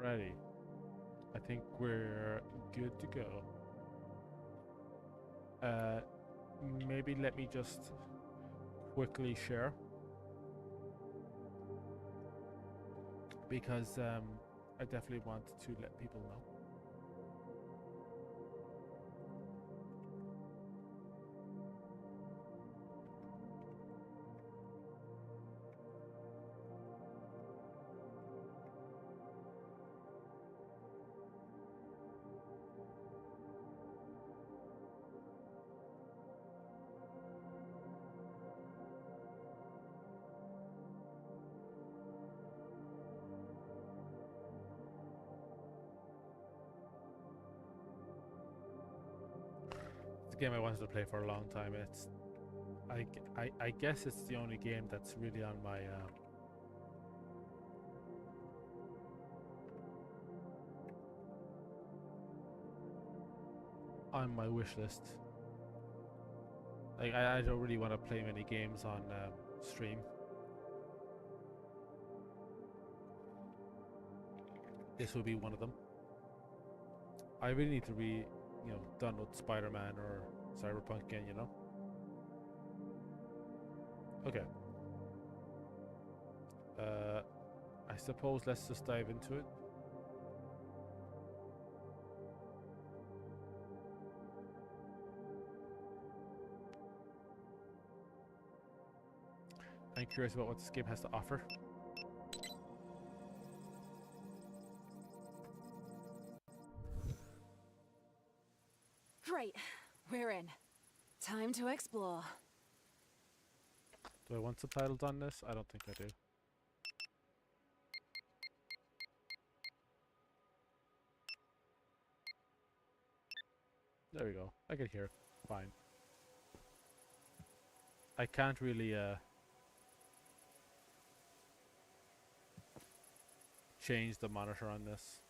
Alrighty. I think we're good to go. Maybe let me just quickly share because I definitely want to let people know. It's a game I wanted to play for a long time. It's I guess it's the only game that's really on my wish list. Like I don't really want to play many games on stream. This will be one of them. I really need to be, done with Spider-Man or Cyberpunk again, Okay. I suppose let's just dive into it. I'm curious about what this game has to offer. Great, we're in. Time to explore. Do I want subtitles on this? I don't think I do. There we go. I can hear. Fine. I can't really change the monitor on this.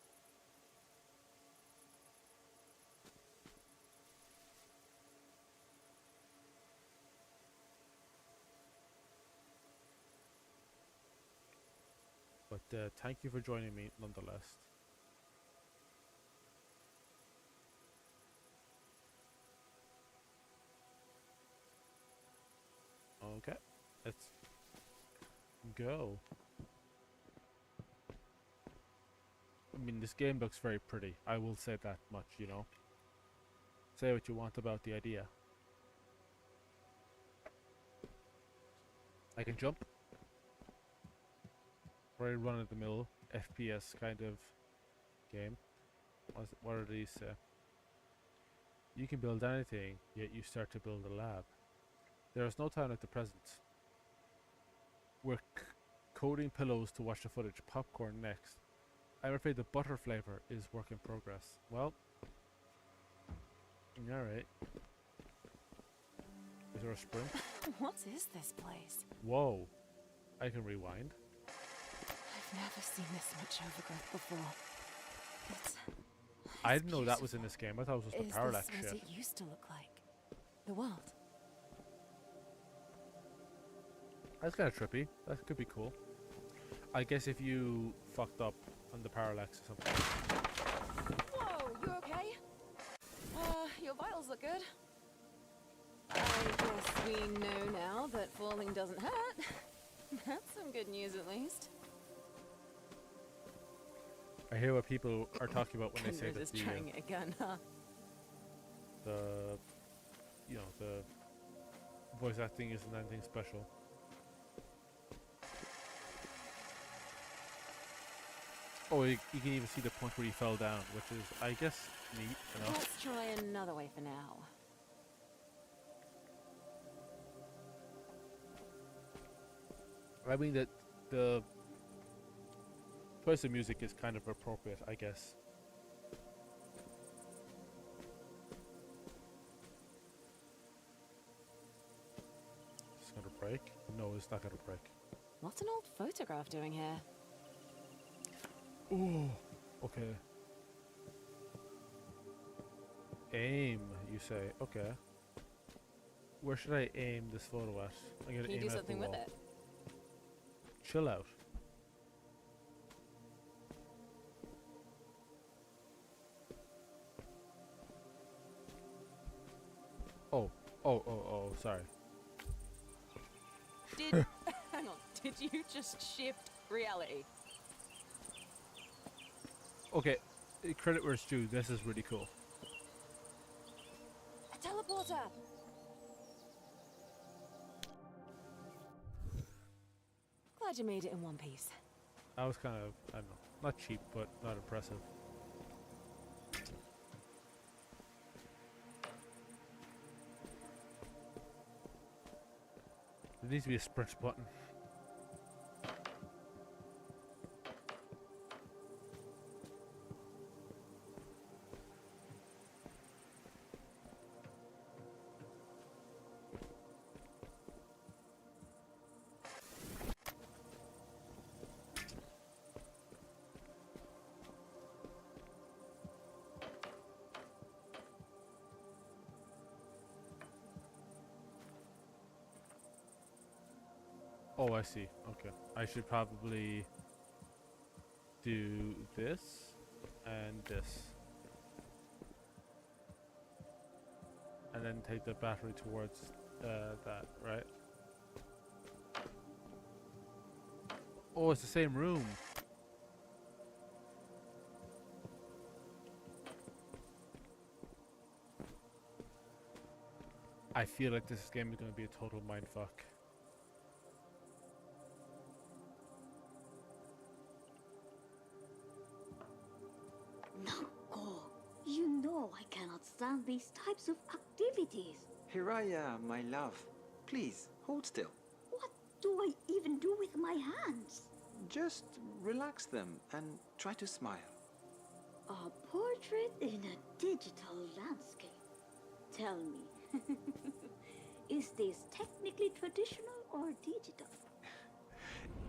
But thank you for joining me nonetheless. Okay, let's go. I mean, this game looks very pretty. I will say that much, Say what you want about the idea. I can jump. Very run-of-the-mill FPS kind of game. What are these? You can build anything, yet you start to build a lab. There is no time like the present. We're coding pillows to watch the footage. Popcorn next. I'm afraid the butter flavor is work in progress. Well, alright. Is there a sprint? What is this place? Whoa. I can rewind. I've never seen this much overgrowth before. I didn't know that was in this game. I thought it was just the parallax shit. Is this what it used to look like? The world? That's kind of trippy. That could be cool. I guess if you fucked up on the parallax or something. Whoa, you okay? Your vitals look good. I guess we know now that falling doesn't hurt. That's some good news at least. I hear what people are talking about when they say that trying it again, huh? the voice acting isn't anything special. Oh, you can even see the point where he fell down, which is, I guess, neat enough. Let's try another way for now. I mean that the choice of music is kind of appropriate, I guess. It's gonna break? No, it's not gonna break. What's an old photograph doing here? Oh, okay. Aim, you say? Okay. Where should I aim this photo at? I'm gonna Can you aim do at something the with wall. it? Chill out. Oh, oh, sorry. Did hang on? Did you just shift reality? Okay, credit where it's due. This is really cool. A teleporter. Glad you made it in one piece. That was kind of, I don't know, not cheap, but not impressive. There needs to be a sprint button. Oh, I see. Okay. I should probably do this and this. And then take the battery towards that, right? Oh, it's the same room. I feel like this game is going to be a total mindfuck. Nako, you know I cannot stand these types of activities. Here I am, my love. Please, hold still. What do I even do with my hands? Just relax them and try to smile. A portrait in a digital landscape. Tell me, is this technically traditional or digital?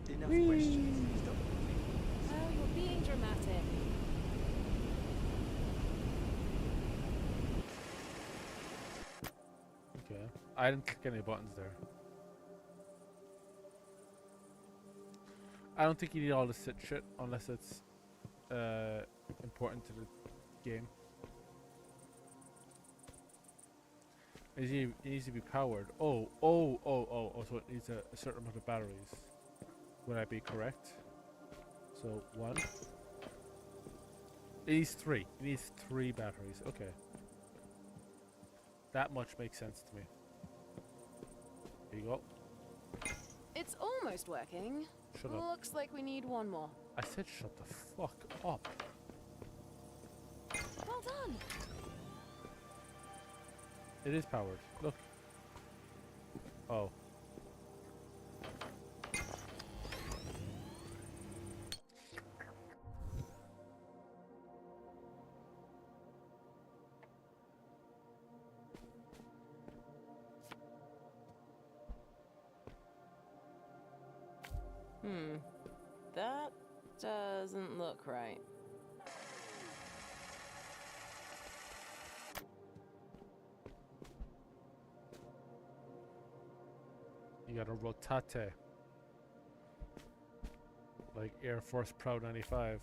Enough questions. Stop. Oh, you're being dramatic. Okay. I didn't click any buttons there. I don't think you need all the sit shit unless it's important to the game. It needs to be powered. Oh, so it needs a certain amount of batteries. Would I be correct? So 1. It needs 3. It needs 3 batteries. Okay. That much makes sense to me. Here you go. It's almost working. Shut up. Looks like we need one more. I said shut the fuck up. Well done. It is powered. Look. Oh. That doesn't look right. You got a rotate. Like Air Force Pro 95.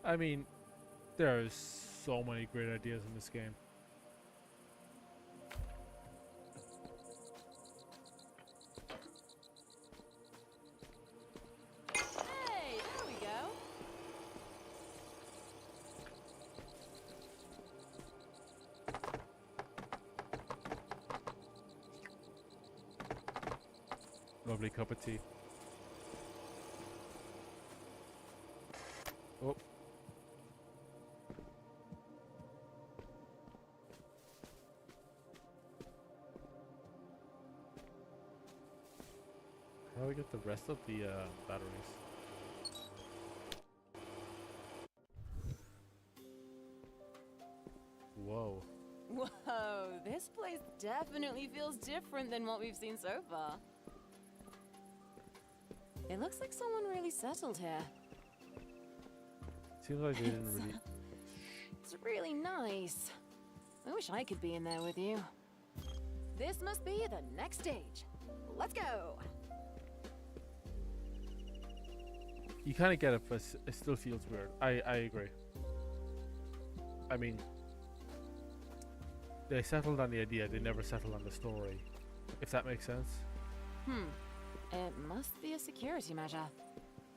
I mean, there's so many great ideas in this game. Hey, there we go. Lovely cup of tea. Oh. How do we get the rest of the batteries? Whoa. Whoa, this place definitely feels different than what we've seen so far. It looks like someone really settled here. Seems like they didn't really. It's really nice. I wish I could be in there with you. This must be the next stage. Let's go! You kind of get it, but it still feels weird. I agree. I mean, they settled on the idea, they never settled on the story, if that makes sense. It must be a security measure.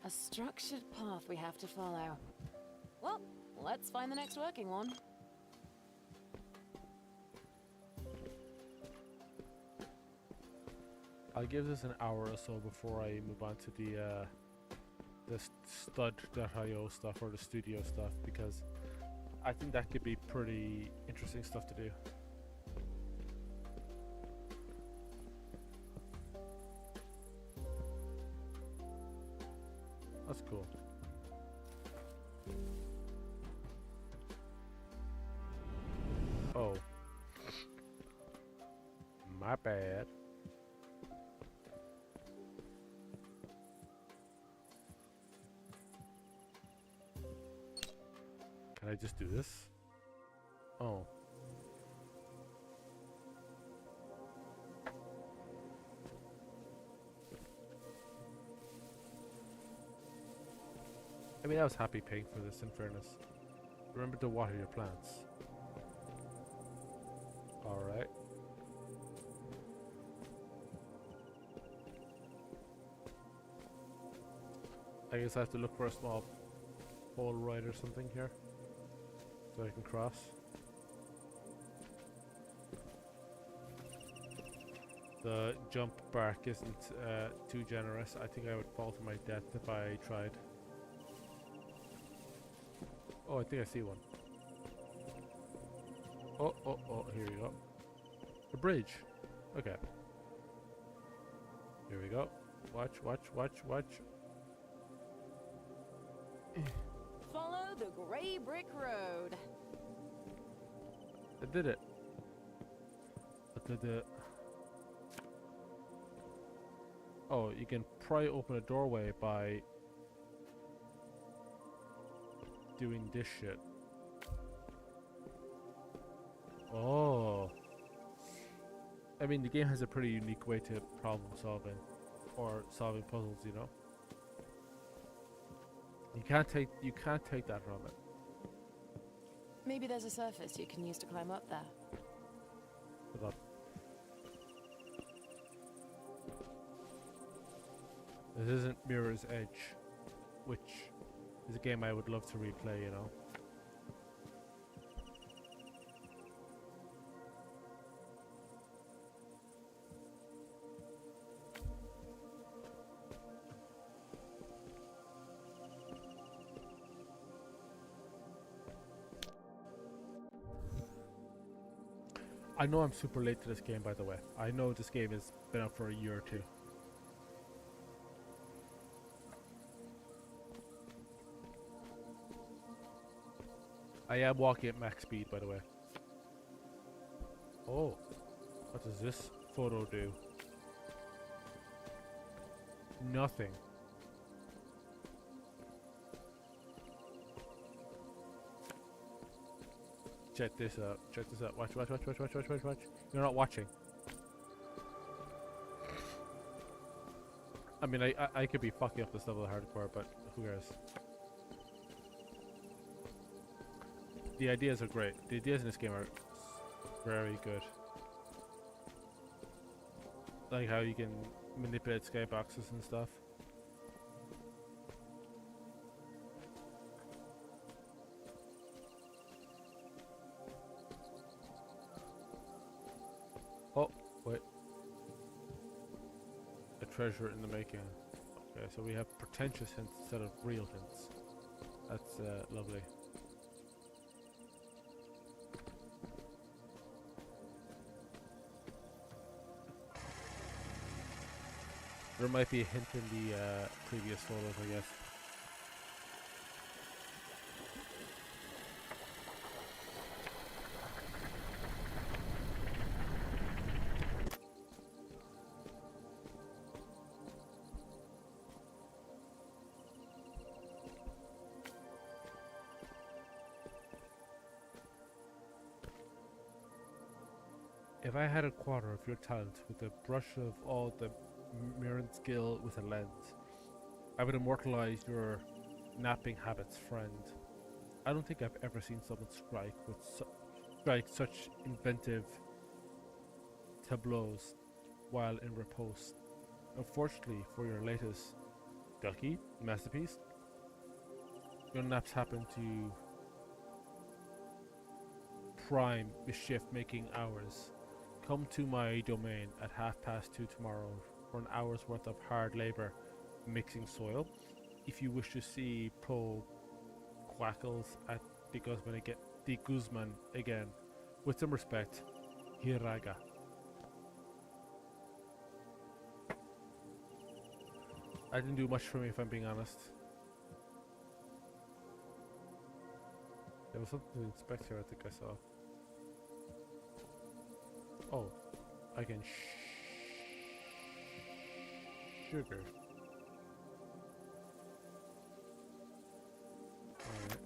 A structured path we have to follow. Well, let's find the next working one. I'll give this an hour or so before I move on to the stud.io stuff or the studio stuff, because I think that could be pretty interesting stuff to do. That's cool. Oh. My bad. Can I just do this? Oh. I mean, I was happy paying for this, in fairness. Remember to water your plants. Alright. I guess I have to look for a small pole right or something here, so I can cross. The jump bark isn't too generous. I think I would fall to my death if I tried. Oh, I think I see one. Oh, here you go. A bridge. Okay. Here we go. Watch. Follow the gray brick road. I did it. Oh, you can pry open a doorway by doing this shit. Oh. I mean, the game has a pretty unique way to problem solving, or solving puzzles, you know? You can't take that from it. Maybe there's a surface you can use to climb up there. Hold on. This isn't Mirror's Edge, which is a game I would love to replay, you know? I know I'm super late to this game, by the way. I know this game has been out for a year or two. I am walking at max speed, by the way. Oh, what does this photo do? Nothing. Check this out. Watch. You're not watching. I mean, I could be fucking up this level of hardcore, but who cares? The ideas are great. The ideas in this game are very good. Like how you can manipulate skyboxes and stuff. Oh, wait. A treasure in the making. Okay, so we have pretentious hints instead of real hints. That's lovely. There might be a hint in the previous photos, I guess. If I had a quarter of your talent with a brush of all the mirrored skill with a lens, I would immortalize your napping habits, friend. I don't think I've ever seen someone strike such inventive tableaus while in repose. Unfortunately for your latest Ducky masterpiece, your naps happen to prime mischief making hours. Come to my domain at 2:30 tomorrow for an hour's worth of hard labor mixing soil. If you wish to see pro quackles at the Guzman again, with some respect, Hiraga. I didn't do much for me, if I'm being honest. There was something to inspect here, I think I saw. Oh, I can sugar. Alright.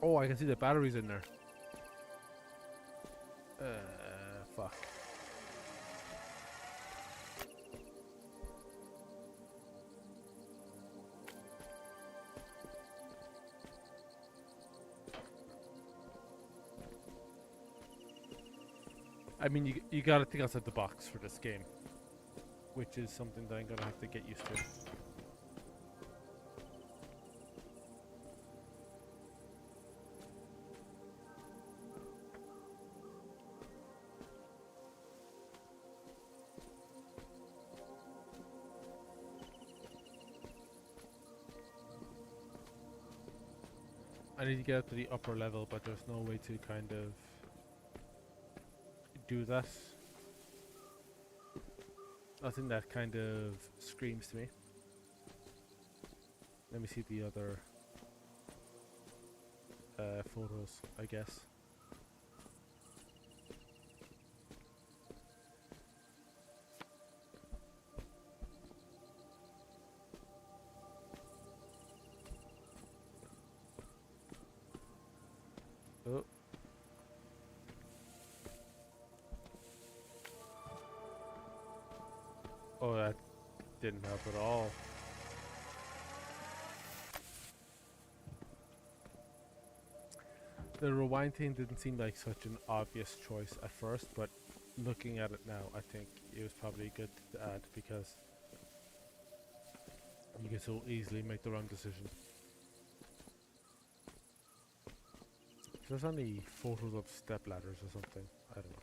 Oh, I can see the batteries in there. Fuck. I mean, you gotta think outside the box for this game, which is something that I'm gonna have to get used to. I need to get up to the upper level, but there's no way to kind of do that. Nothing that kind of screams to me. Let me see the other photos, I guess. Oh. Oh, that didn't help at all. The rewind thing didn't seem like such an obvious choice at first, but looking at it now, I think it was probably good to add because you can so easily make the wrong decision. If there's any photos of step ladders or something, I don't know.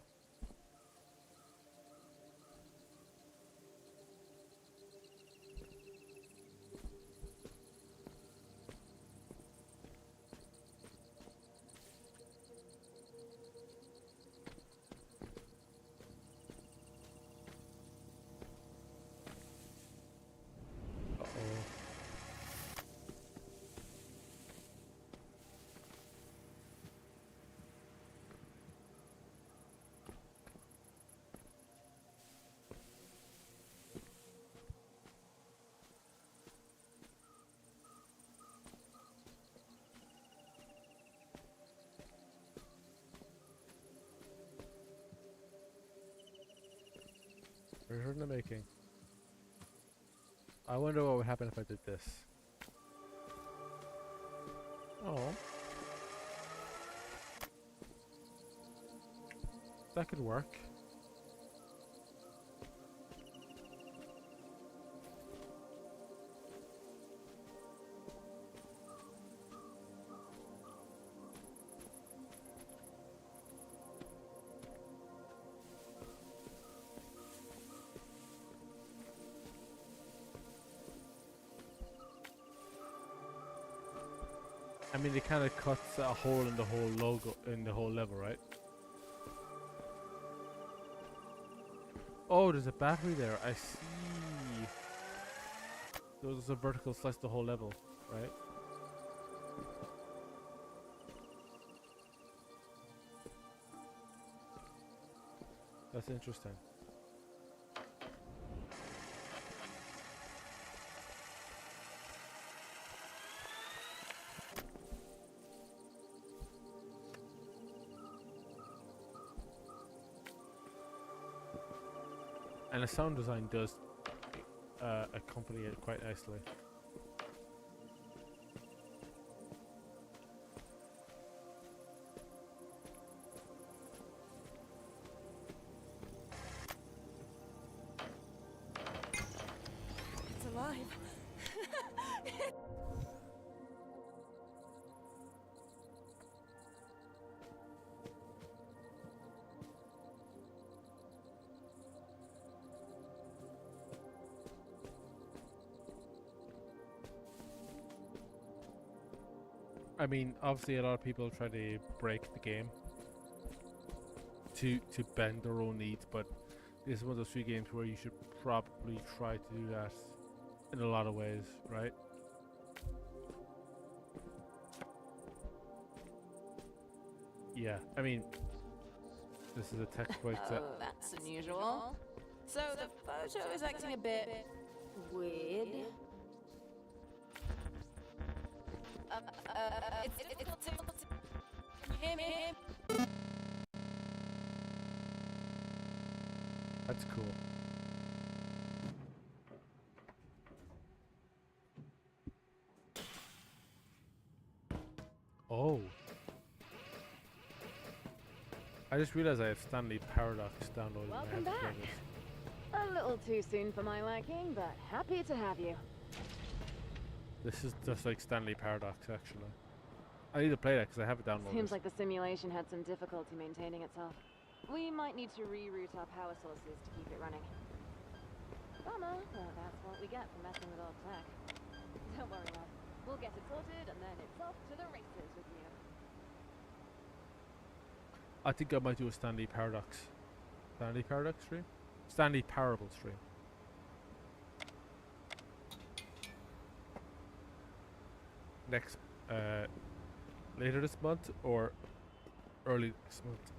Uh-oh. Return to making. I wonder what would happen if I did this. Oh. That could work. I mean, it kind of cuts a hole in the whole logo, in the whole level, right? Oh, there's a battery there. I see. There's a vertical slice the whole level, right? That's interesting. And the sound design does accompany it quite nicely. It's alive. I mean, obviously, a lot of people try to break the game to bend their own needs, but this is one of those few games where you should probably try to do that in a lot of ways, right? Yeah, I mean, this is a textbook that. Oh, that's unusual. So the photo is acting a bit weird. It's can you hear me? That's cool. Oh. I just realized I have Stanley Paradox downloaded. and I Welcome have to play back. this. A little too soon for my liking, but happy to have you. This is just like Stanley Paradox, actually. I need to play that because I have it downloaded. Seems like the simulation had some difficulty maintaining itself. We might need to reroute our power sources to keep it running. Bummer, but that's what we get for messing with old tech. Don't worry, love. We'll get it sorted, and then it's off to the races with you. I think I might do a Stanley Paradox. Stanley Paradox stream? Stanley Parable stream. Next, later this month or early next month.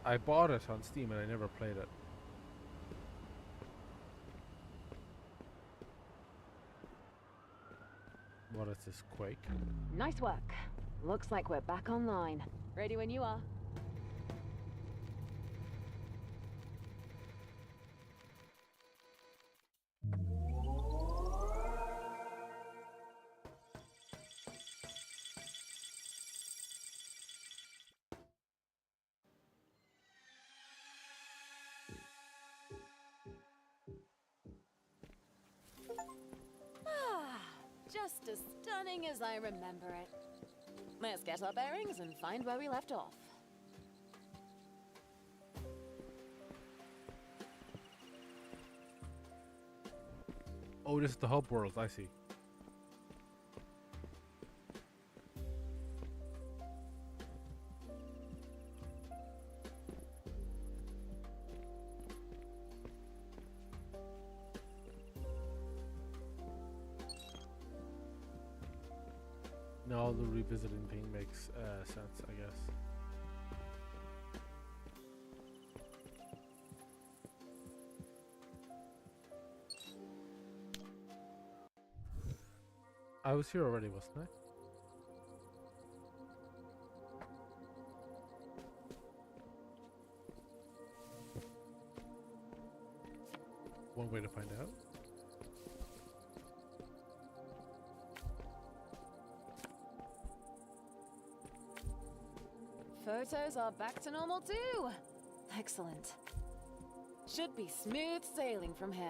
I bought it on Steam and I never played it. What is this, Quake? Nice work. Looks like we're back online. Ready when you are. Just as stunning as I remember it. Let's get our bearings and find where we left off. Oh, this is the hub world, I see. Now the revisiting thing makes sense, I guess. I was here already, wasn't I? One way to find out. Photos are back to normal too. Excellent. Should be smooth sailing from here.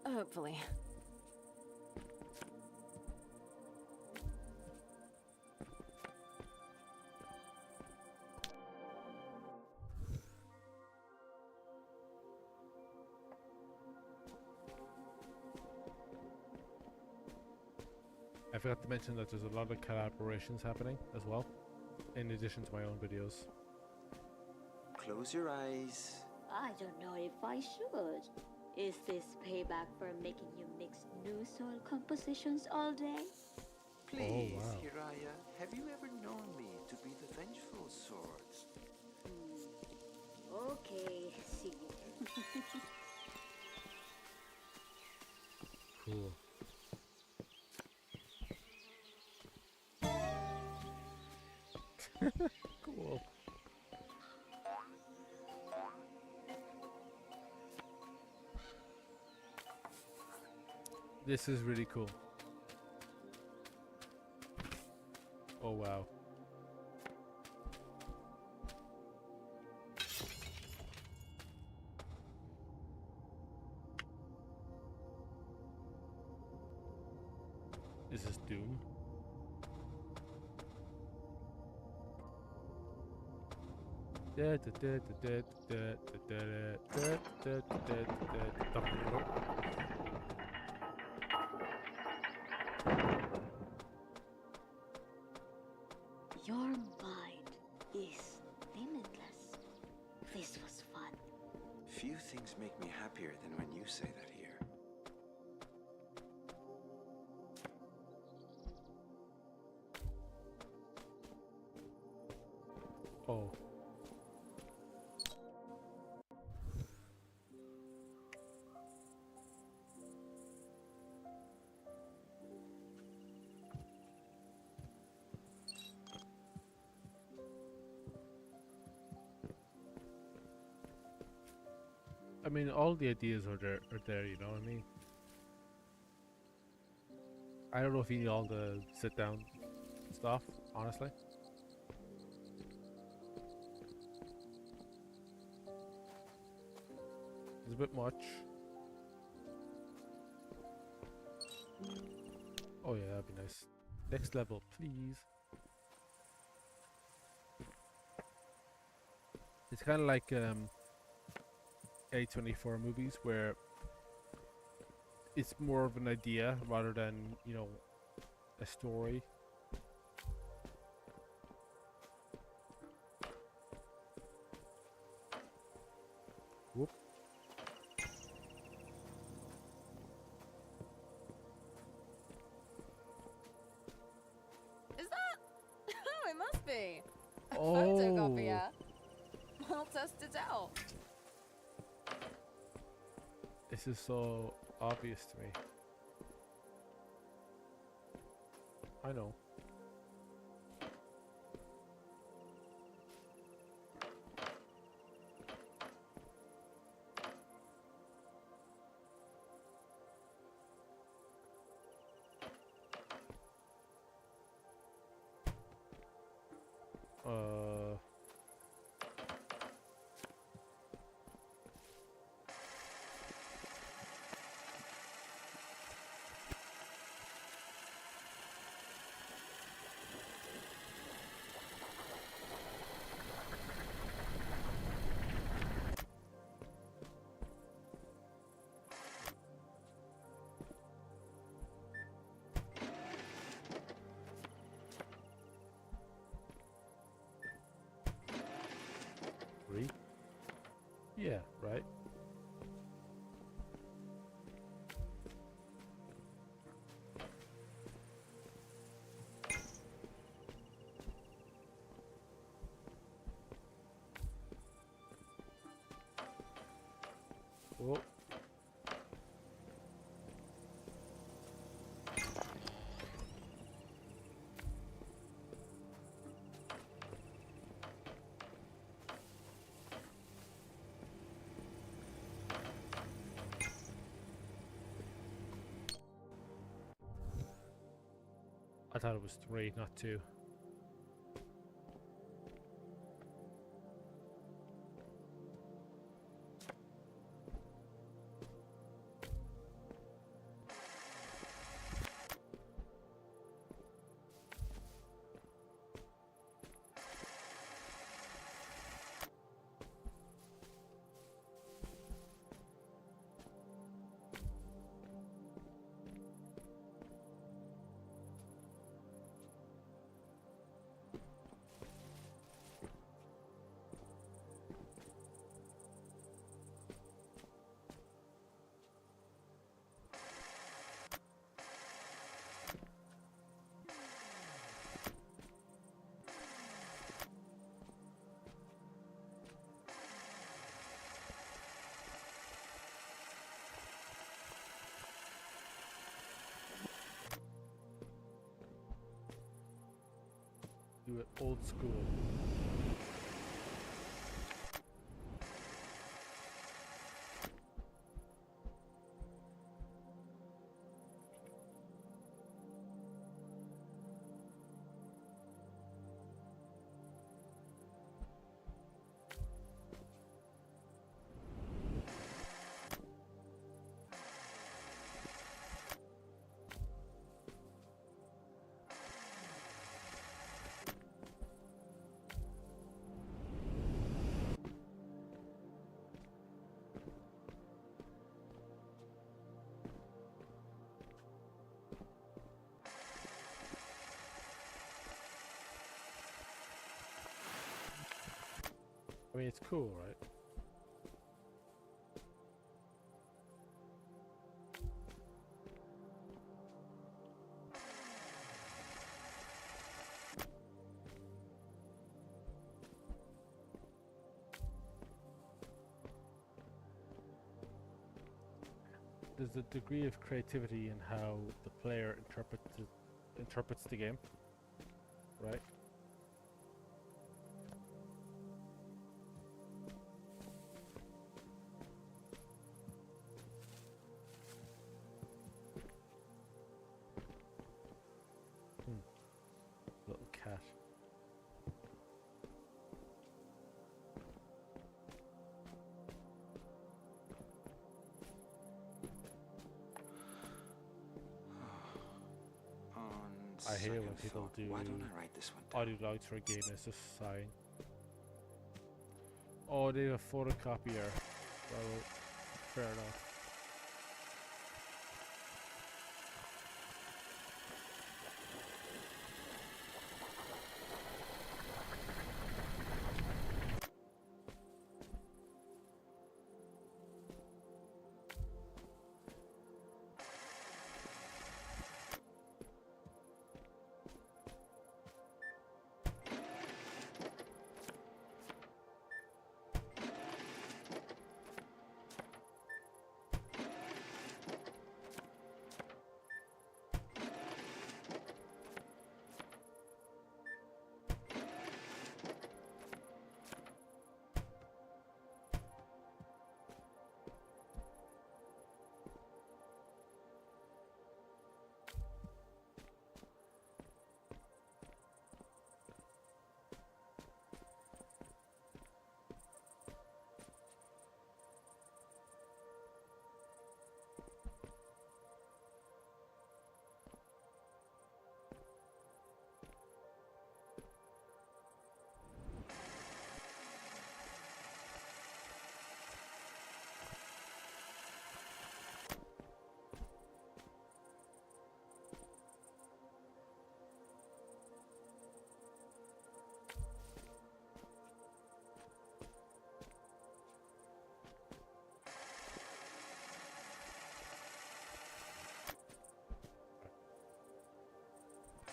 Hopefully. I forgot to mention that there's a lot of collaborations happening as well, in addition to my own videos. Close your eyes. I don't know if I should. Is this payback for making you mix new soil compositions all day? Please, wow. Hiraya, have you ever known me to be the vengeful sort? Okay, see. Cool. Cool. This is really cool. Oh wow. This is Doom. Your mind is limitless. This was fun. Few things make me happier than when you say that here. Oh. I mean, all the ideas are there, you know what I mean? I don't know if you need all the sit down stuff, honestly. It's a bit much. Oh yeah, that'd be nice. Next level, please. It's kind of like A24 movies where it's more of an idea rather than, you know, a story. Whoop. Is that? Oh, it must be. A Oh. photocopier. I'll test it out. This is so obvious to me. I know. Three? Yeah, right. Oh. I thought it was 3, not 2. do it old school. I mean, it's cool, right? There's a degree of creativity in how the player interprets the game, right? Little cat. I hate when people do Why don't I write this one down? audio logs for a game and it's just sighing. Oh, they have a photocopier. Well, fair enough.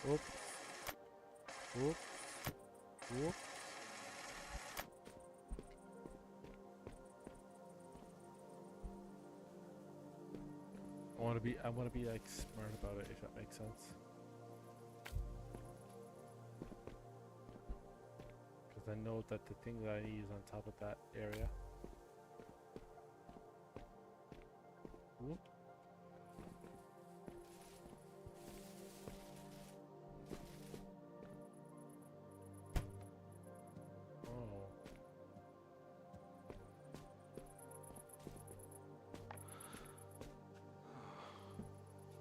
Whoop. Whoop. Whoop. I wanna be like smart about it, if that makes sense. Because I know that the thing that I need is on top of that area. Whoop.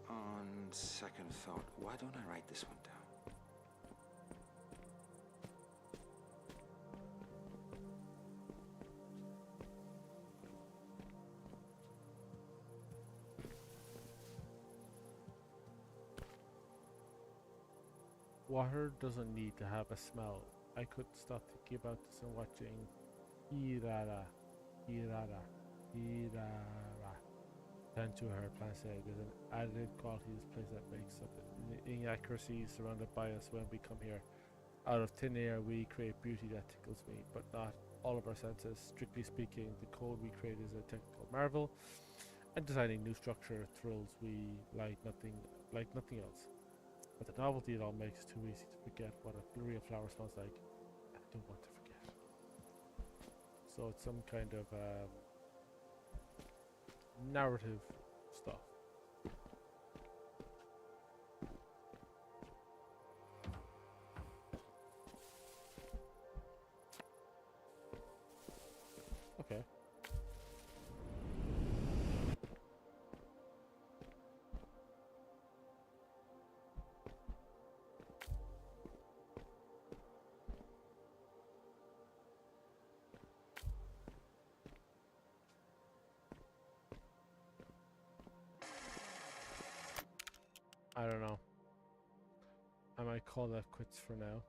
On second thought, why don't I write this one down? Water doesn't need to have a smell. I could stop thinking about this and watching Hirara, Hirara, Hirara. Tend to her plan said there's an added quality to this place that makes up the inaccuracies surrounded by us when we come here. Out of thin air we create beauty that tickles me, but not all of our senses. Strictly speaking, the code we create is a technical marvel, and designing new structure thrills we like nothing else. But the novelty it all makes it too easy to forget what a real flower smells like. I don't want to forget. So it's some kind of narrative stuff. Okay. I don't know. I might call that quits for now.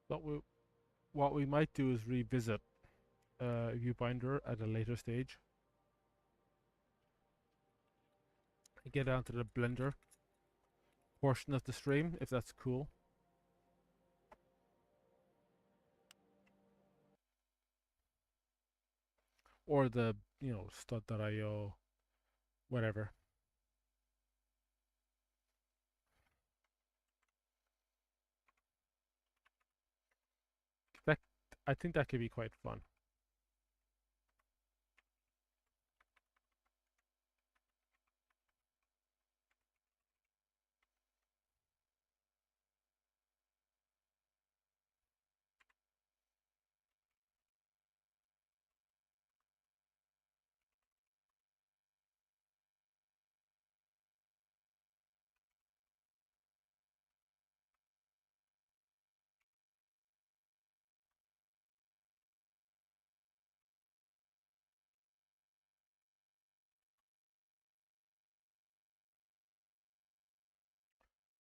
But what we might do is revisit Viewbinder at a later stage. Get down to the Blender portion of the stream, if that's cool. Or the, stud.io, whatever. That, I think that could be quite fun.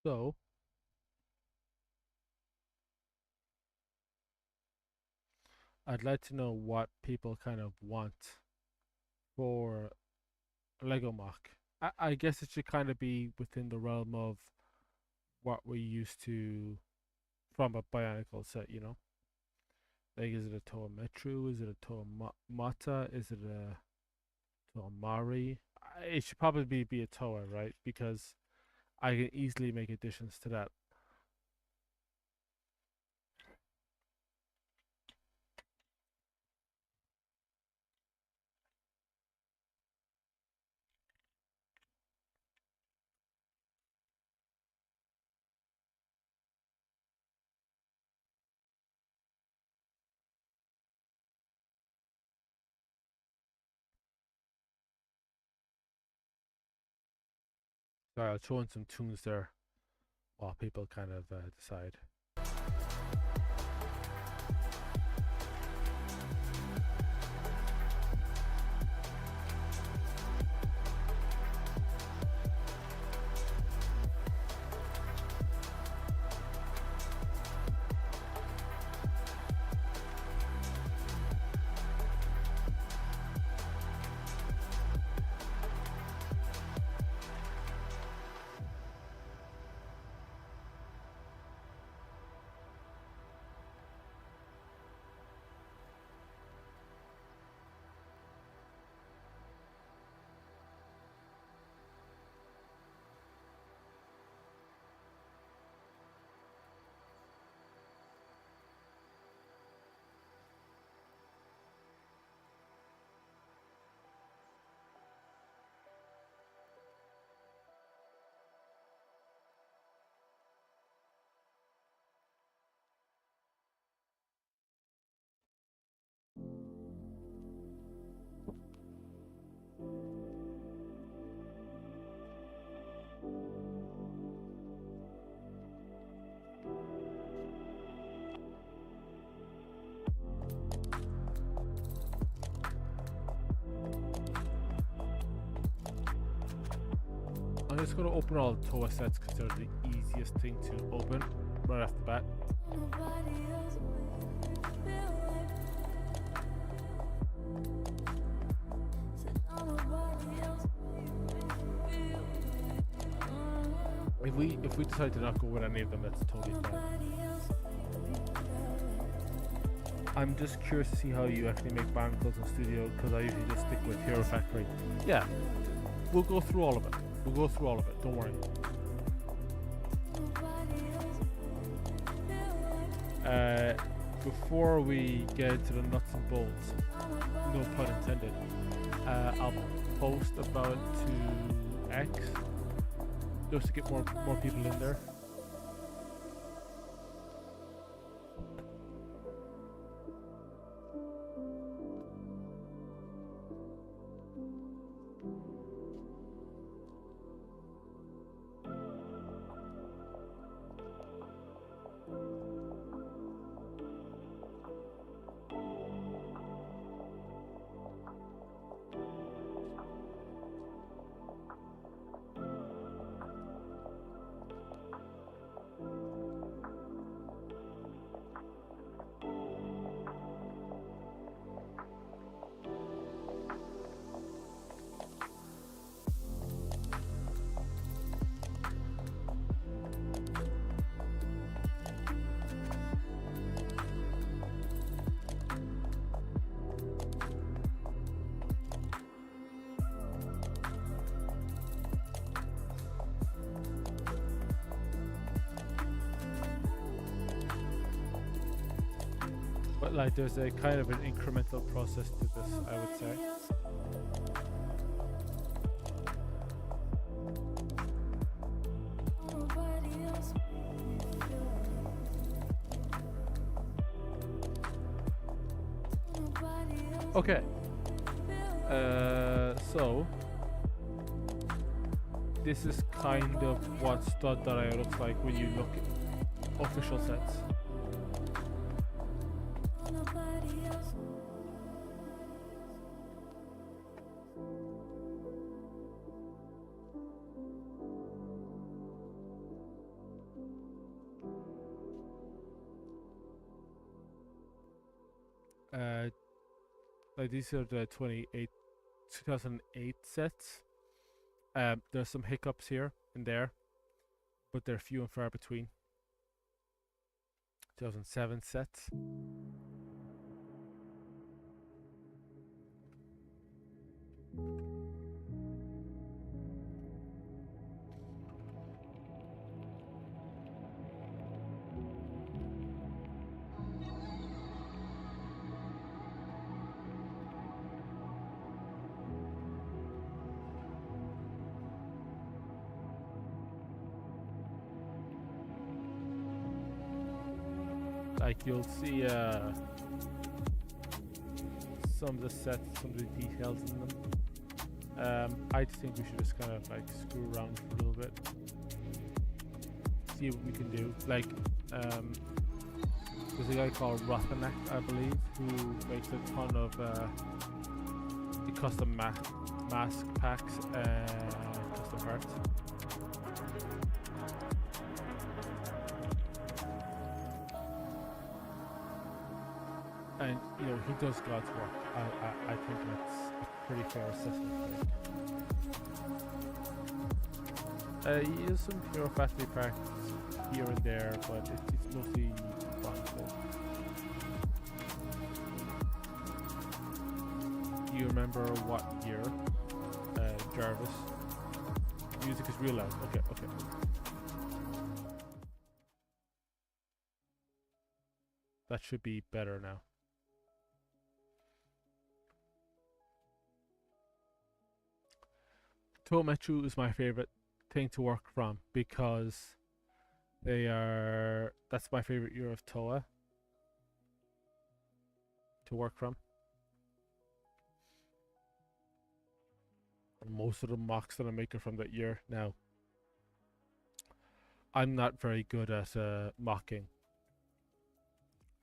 So, I'd like to know what people kind of want for Lego Mock. I guess it should kind of be within the realm of what we're used to from a Bionicle set, you know? Like, is it a Toa Metru? Is it a Toa Mata? Is it a Toa Mari? It should probably be a Toa, right? Because I can easily make additions to that. Sorry, I'll throw in some tunes there while people kind of decide. I'm just going to open all the Toa sets because they're the easiest thing to open right off the bat. If we decide to not go with any of them, that's totally fine. I'm just curious to see how you actually make Barnacles in Studio, because I usually just stick with Hero Factory. Yeah, we'll go through all of it. We'll go through all of it, don't worry. Before we get into the nuts and bolts, no pun intended, I'll post about it to X, just to get more people in there. But like there's a kind of an incremental process to this, I would say. Okay. So this is kind of what Stud.io looks like when you look at official sets. Like these are the 2008 sets. There's some hiccups here and there, but they're few and far between. 2007 sets. Like you'll see some of the sets, some of the details in them. I just think we should just kind of like screw around for a little bit, see what we can do. Like there's a guy called Rothanak, I believe, who makes a ton of the custom mask packs and custom parts. And you know, he does God's work. I think that's a pretty fair assessment. He has some pure factory parts here and there, but it's mostly wonderful. Do you remember what year? Jarvis. Music is real loud. Okay. That should be better now. Toa Metru is my favorite thing to work from because that's my favorite year of Toa to work from. And most of the mocks that I'm making from that year now, I'm not very good at mocking.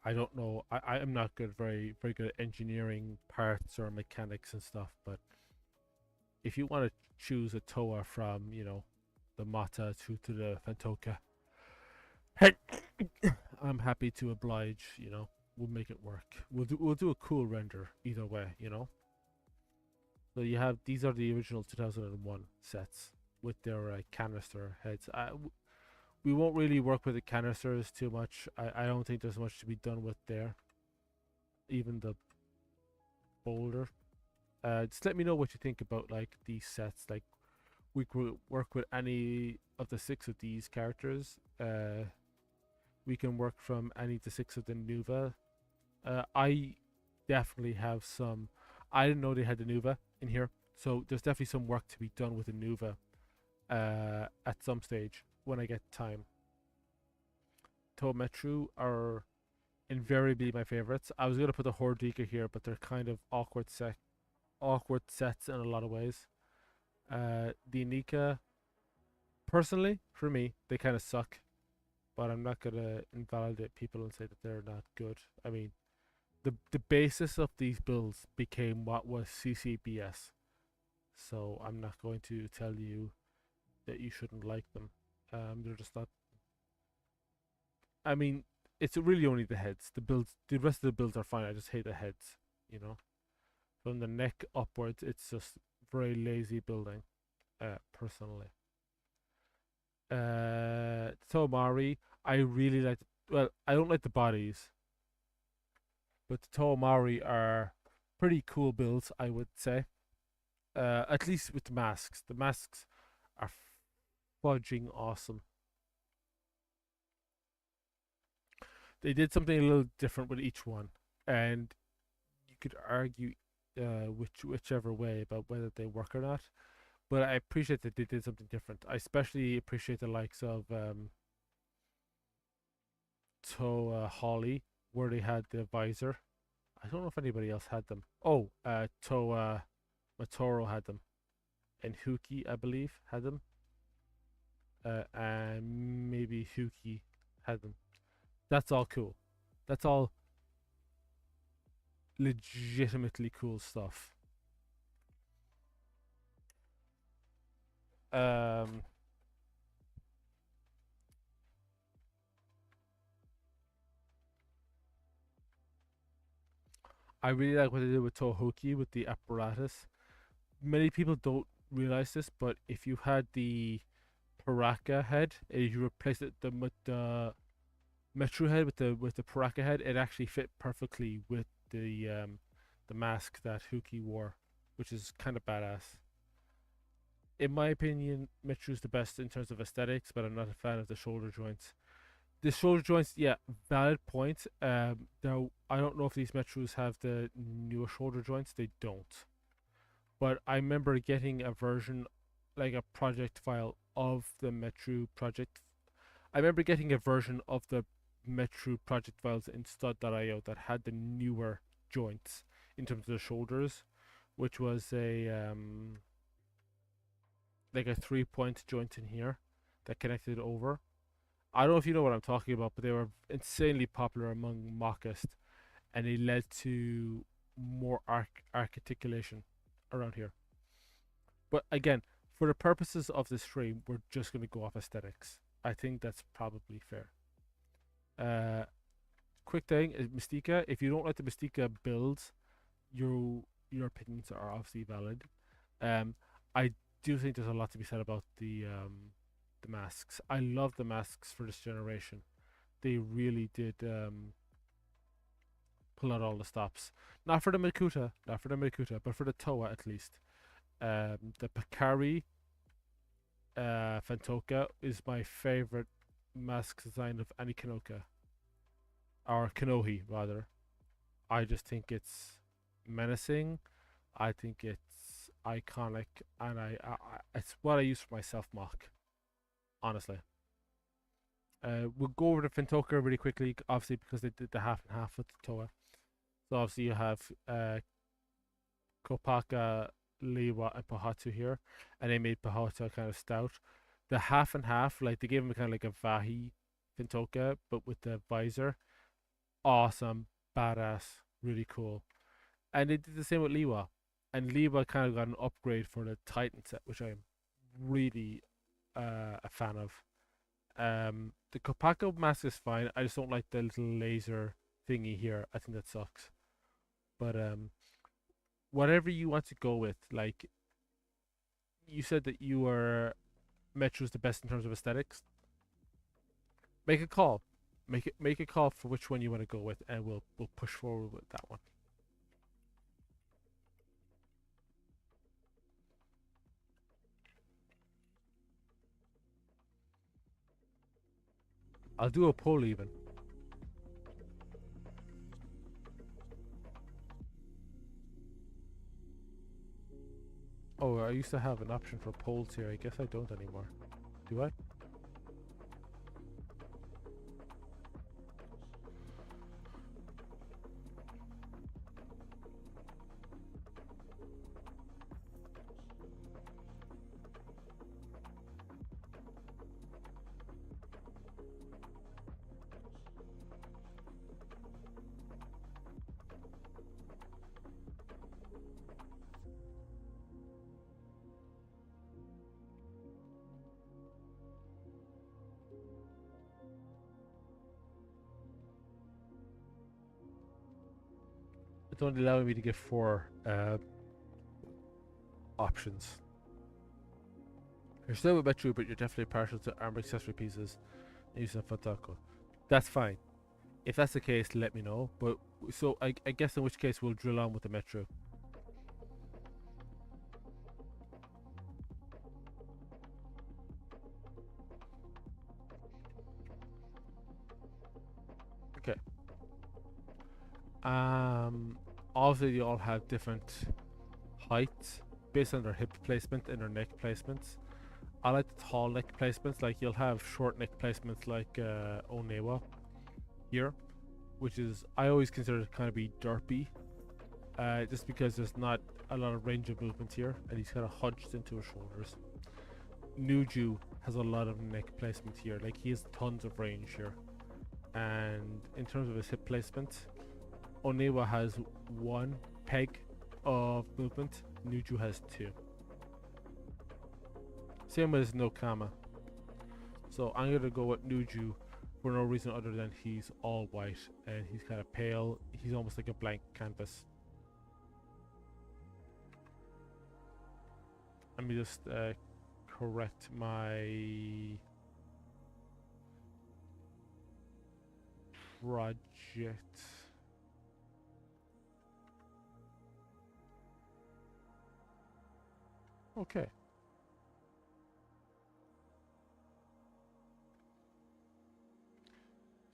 I don't know. I am not very good at engineering parts or mechanics and stuff, but if you want to choose a Toa from, you know, the Mata to the Fantoka, I'm happy to oblige. You know, we'll make it work. We'll do a cool render either way. You know. So you have, these are the original 2001 sets with their canister heads. We won't really work with the canisters too much. I don't think there's much to be done with there. Even the boulder. Just let me know what you think about like these sets. Like we could work with any of the 6 of these characters. We can work from any of the 6 of the Nuva. I definitely have some. I didn't know they had the Nuva in here, so there's definitely some work to be done with the Nuva at some stage when I get time. Toa Metru are invariably my favorites. I was gonna put the Hordika here, but they're kind of awkward sets in a lot of ways. The Anika, personally, for me, they kind of suck, but I'm not gonna invalidate people and say that they're not good. I mean, the basis of these builds became what was CCBS, so I'm not going to tell you that you shouldn't like them. They're just not. I mean, it's really only the heads. The rest of the builds are fine. I just hate the heads. You know, from the neck upwards, it's just very lazy building. Personally, Tomari, I really like. Well, I don't like the bodies, but the Tomari are pretty cool builds, I would say. At least with the masks. The masks are fudging awesome. They did something a little different with each one, and you could argue whichever way about whether they work or not. But I appreciate that they did something different. I especially appreciate the likes of Toa Holly, where they had the visor. I don't know if anybody else had them. Oh, Toa Matoro had them, and Huki, I believe, had them. And maybe Huki had them. That's all cool. That's all legitimately cool stuff. I really like what they did with Tohoki with the apparatus. Many people don't realize this, but if you had the Paraka head and you replaced it with the Metru head with the Paraka head, it actually fit perfectly with the mask that Huki wore, which is kind of badass. In my opinion, Metru's the best in terms of aesthetics, but I'm not a fan of the shoulder joints. The shoulder joints, yeah, valid point. Now I don't know if these Metrus have the newer shoulder joints. They don't. But I remember getting a version, like a project file of the Metru project. I remember getting a version of the Metru project files in stud.io that had the newer joints in terms of the shoulders, which was a like a 3-point joint in here that connected over. I don't know if you know what I'm talking about, but they were insanely popular among Mockist, and they led to more articulation around here. But again, for the purposes of this stream, we're just going to go off aesthetics. I think that's probably fair. Quick thing is Mystica. If you don't like the Mystica builds, your opinions are obviously valid. I do think there's a lot to be said about the masks. I love the masks for this generation. They really did pull out all the stops. Not for the Makuta, but for the Toa at least. The Pakari Fantoka is my favorite mask design of any Kanoka. Or Kanohi, rather. I just think it's menacing. I think it's iconic, and I it's what I use for my self-mock, honestly. We'll go over the Fantoka really quickly, obviously, because they did the half and half with the Toa. So obviously you have Kopaka, Liwa, and Pahatu here, and they made Pahatu kind of stout. The half and half, like they gave him kind of like a Vahi Fantoka, but with the visor. Awesome, badass, really cool. And they did the same with Liwa. And Liwa kind of got an upgrade for the Titan set, which I'm really a fan of. The Kopaka mask is fine. I just don't like the little laser thingy here. I think that sucks. But whatever you want to go with, like you said that you were Metro's the best in terms of aesthetics. Make a call. Make a call for which one you want to go with, and we'll push forward with that one. I'll do a poll even. Oh, I used to have an option for polls here. I guess I don't anymore. Do I? It's only allowing me to get 4 options. You're still with Metru, but you're definitely partial to armor accessory pieces and using Fatako. That's fine. If that's the case, let me know. But so I guess in which case we'll drill on with the Metru. Okay. Obviously they all have different heights based on their hip placement and their neck placements. I like the tall neck placements, like you'll have short neck placements like Onewa here, which is, I always consider it kind of be derpy, just because there's not a lot of range of movement here, and he's kind of hunched into his shoulders. Nuju has a lot of neck placement here, like he has tons of range here. And in terms of his hip placement, Onewa has 1 peg of movement, Nuju has 2. Same with Nokama. So I'm gonna go with Nuju for no reason other than he's all white and he's kind of pale. He's almost like a blank canvas. Let me just correct my project. Okay.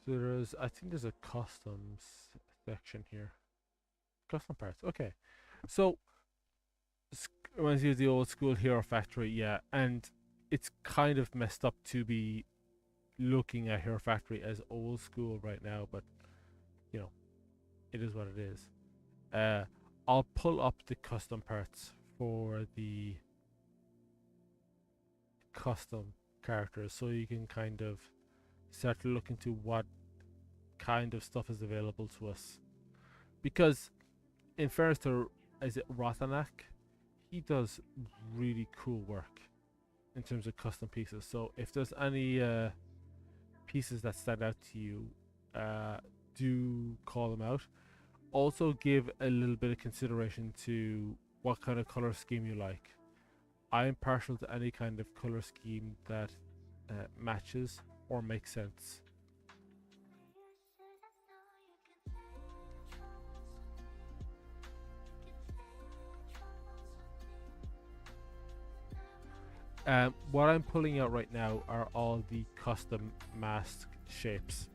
So I think there's a customs section here. Custom parts. Okay. So reminds me of the old school Hero Factory, yeah, and it's kind of messed up to be looking at Hero Factory as old school right now, but you know, it is what it is. I'll pull up the custom parts for the custom characters so you can kind of start to look into what kind of stuff is available to us. Because in fairness to, is it Rotanak? He does really cool work in terms of custom pieces. So if there's any pieces that stand out to you, do call them out. Also give a little bit of consideration to what kind of color scheme you like. I'm partial to any kind of color scheme that matches or makes sense. What I'm pulling out right now are all the custom mask shapes.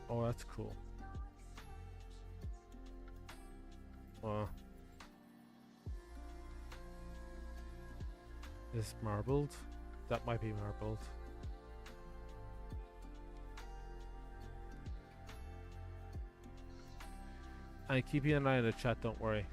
Oh, that's cool. Is marbled? That might be marbled. I'm keeping an eye on the chat, don't worry.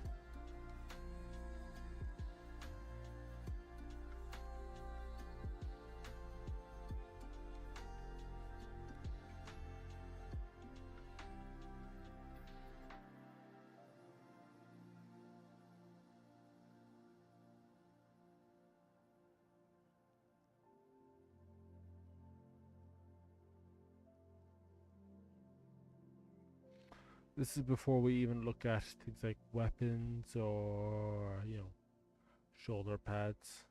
This is before we even look at things like weapons or, you know, shoulder pads.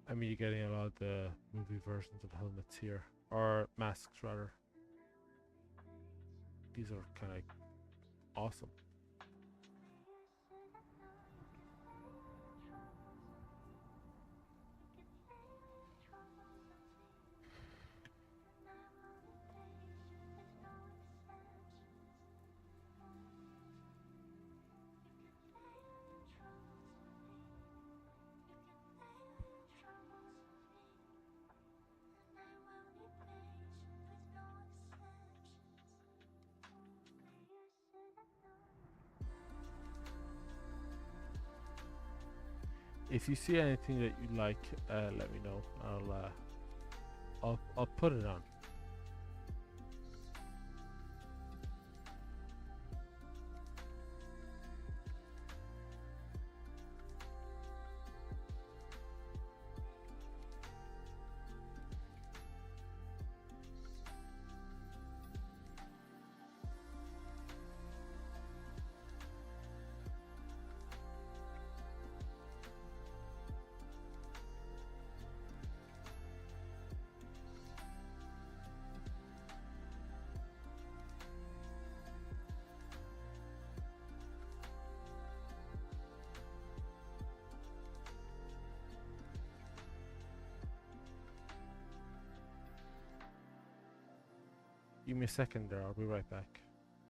I mean, you're getting a lot of the movie versions of helmets here, or masks rather. These are kind of awesome. If you see anything that you like, let me know. I'll put it on. Give me a second there, I'll be right back.